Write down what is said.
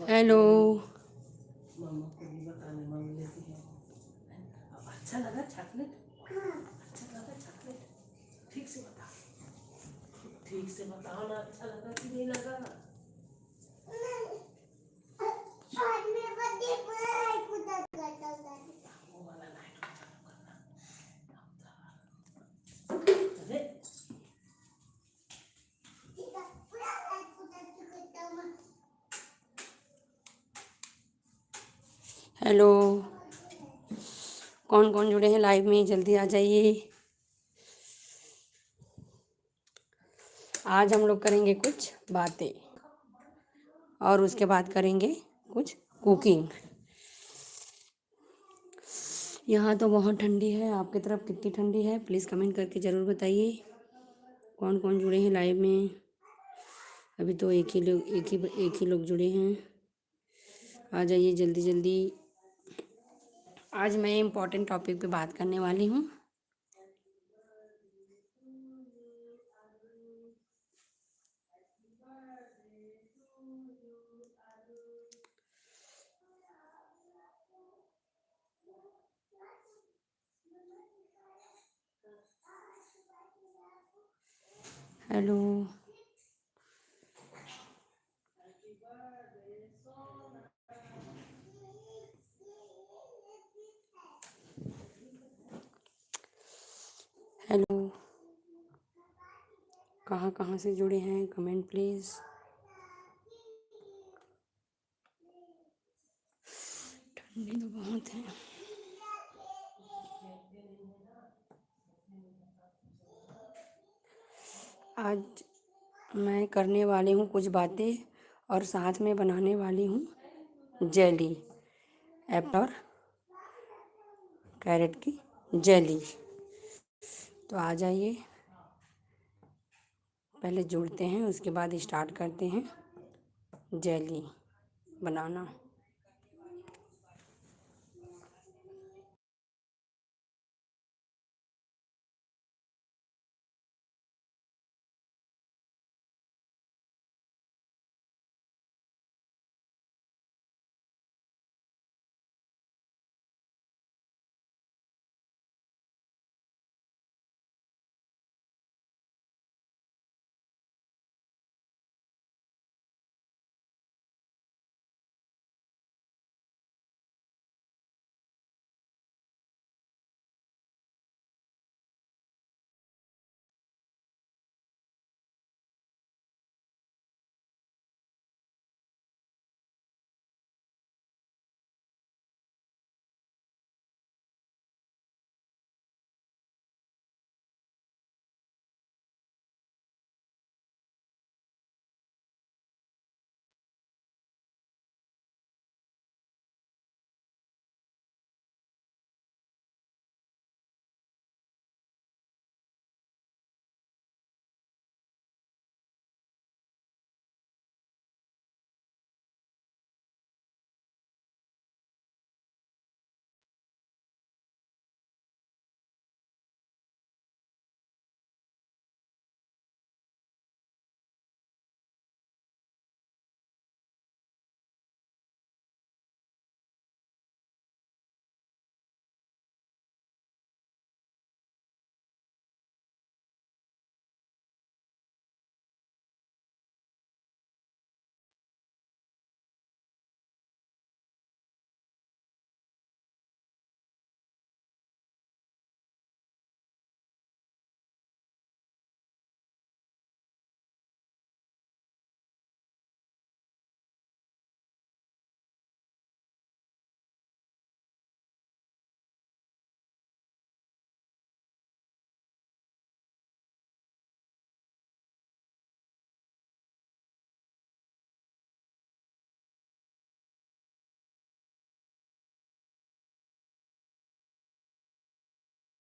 Hello. मम्मा को भी बताने मांग लेती है। अब अच्छा लगा चॉकलेट? अच्छा लगा चॉकलेट? ठीक से बता, ठीक से बताओ ना, अच्छा लगा कि नहीं लगा? वो वाला लाइट को चालू करना। अरे हेलो, कौन कौन जुड़े हैं लाइव में, जल्दी आ जाइए। आज हम लोग करेंगे कुछ बातें और उसके बाद करेंगे कुछ कुकिंग। यहाँ तो बहुत ठंडी है, आपकी तरफ कितनी ठंडी है प्लीज़ कमेंट करके ज़रूर बताइए। कौन कौन जुड़े हैं लाइव में? अभी तो एक ही लोग जुड़े हैं। आ जाइए जल्दी जल्दी। आज मैं इम्पोर्टेंट टॉपिक पे बात करने वाली हूँ। हेलो, हेलो, कहाँ कहाँ से जुड़े हैं कमेंट प्लीज़। ठंडी तो बहुत है। आज मैं करने वाली हूँ कुछ बातें और साथ में बनाने वाली हूँ जेली, एप्पल और कैरेट की जेली। तो आ जाइए, पहले जुड़ते हैं उसके बाद स्टार्ट करते हैं जेली बनाना।